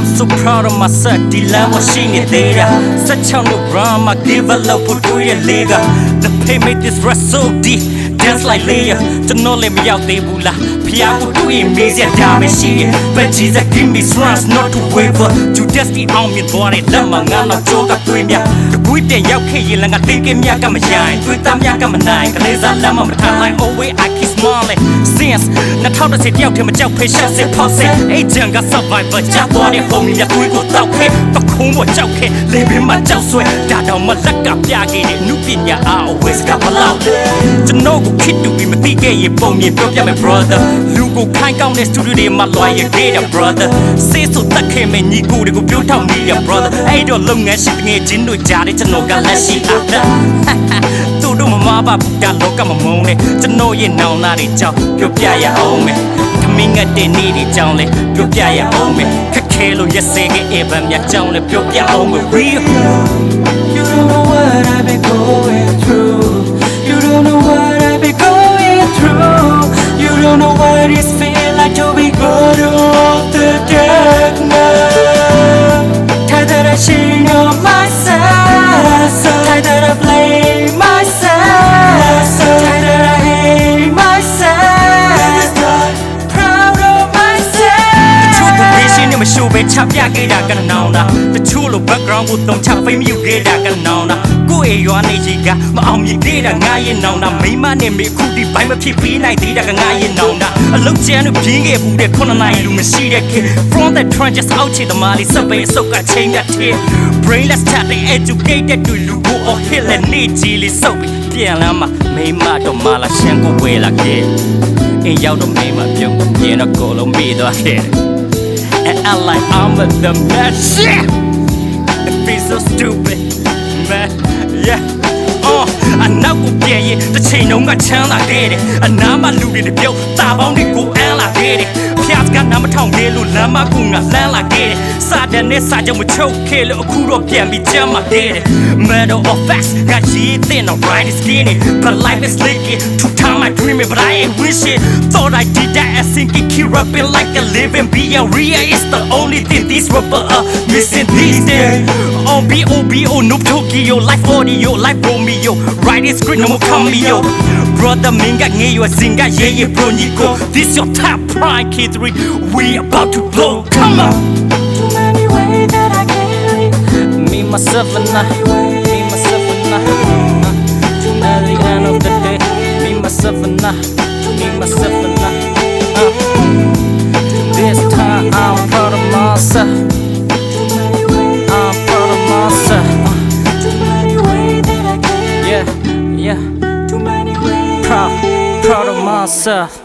I'm so proud of myself ဒီလမ်းမှာရှိနေသေးတာ16နှစ် run မှာ develop ဖို့တွေ့ရလေက The pay made this rest so deep dance like layer ကျွန်တော်လည်းမရောက်သေးဘူးလားဖျားကိုတွေ့ရင်မေးစရာဒါပဲရှိရဲ့ But Jesus give me strength not to waver to destiny အောင်မြင်သွားတဲ့လက်မှာငါတော့ကြောကတွေးမြတကွေးပြန်ရောက်ခဲ့ရင်လည်းငါသိခဲ့မြကမရိုင်းတွေးသားမြကမနိုင်ကလေးစားလမ်းမှာမထားလိုက် always I keep smiling since 2010တယောက်တည်းမကြောက်ဖေးရှက်စစ်ဖောက်စစ်အဲ့ချန်က survivor ကြသွားတဲ့ homie ရတွေးကိုတောက်ခဲ့ပခုံးပေါ်ကြောက်ခဲ့လေပင်မှာကြောက်ဆွဲဒါတော့မလက်ကပြခဲ့တဲ့နုပညာ always ကမလောက်ကျွန်တော်ကိုခစ်တူပြီးမသိခဲ့ရင်ပုံမြင်ပြောပြမယ် brother လူကိုခိုင်းကောင်းတဲ့ studio တွေမှာလွှာရခဲ့တဲ့ brother စေးဆိုတက်ခဲ့မယ်ညီကိုတွေကိုပြောထောင်နေရ brother အဲ့တော့လုပ်ငန်းရှင်ငယ်ချင်းတို့ကြားတဲ့ကျွန်တော်ကလက်ရှိအားသူတို့မမပါဘူးဒါလောကမမုန်းနဲ့ကျွန်တော်ရဲ့နောင်နာတွေကြောင့်ပြောပြရအောင်မယ်ခမင်းငတ်တဲ့နေ့တွေကြောင့်လည်းပြောပြရအောင်မယ်ခက်ခဲလို့ရက်စဲခဲ့အဘမ်းများကြောင့်လည်းပြောပြအောင်မယ် real You don't know what I've been going through You don't know what I've been going through You don't know what it feels like to be good of the darkness Tired that I shame on myself Tired that I blame myself Tired that I hate myself Proud of myself တချို့ကိုရှင်နဲ့မရှိုးပဲချပြခဲ့တာကနောင်တာတချို့လို background ကိုတုံချဖိမယူခဲ့တာကနောင်တာကိုယ့်ရွာနေကြီးကမအောင်မြင်သေးတာငါရဲ့နောင်တာမိမနဲ့မေခုဒီဘိုင်းမဖြစ်ပြီးနိုင်သေးတာကငါရဲ့နောင်တာအလုတ်ကျန်းတို့ပြင်းခဲ့ဘူးတဲ့9နိုင်လူမရှိတဲ့ခေ From the trenches out ချေတမားလေးစပယ်စုပ်ကချိန်ရတဲ့ brainless chat တွေ educated တွေလူကိုအဟစ်လက်နေကြီးလေးစုပ်ပြီးပြန်လာမှမိမတော့မလာရှန်ကိုဝဲလာခဲ့အင်းရောက်တော့မိမပြုံးပြင်းတော့ကိုလုံးမိသွားခဲ့And I like I'm the man shit It feels so stupid man yeah I know ကိုပြည့်ရင်တစ်ချိန်လုံးကချမ်းသာခဲ့တယ်အနားမှာလူတွေတပြုတ်တာပေါင်းတွေကိုအမ်းလာခဲ့တယ်ဖျားစကနားမထောင်သေးလို့လမ်းမကူငါလမ်းလာခဲ့တယ်စာတန်နဲ့စာကြောင့်မချုပ်ခဲ့လို့အခုတော့ပြန်ပြီးကြမ်းมาခဲ့တယ် Matter of facts ငါကြီးတဲ့ no right is skinny but life is licky to time I dream it but I ain't wish it thought I did that and think it keep rapping like a living being real is the only thing these rappers are missing these days on B.O.B.O. no Tokyo life audio life Romeo writing script no more cameo brother minga ngeyo zinga yeah bro nico this your top prime K3 we about to blow come on Too many ways that I can't live me myself and I at the end of the day me myself and I this time I'm proud of myself I'm proud of myself Too many ways that I can't yeah Too many ways proud of myself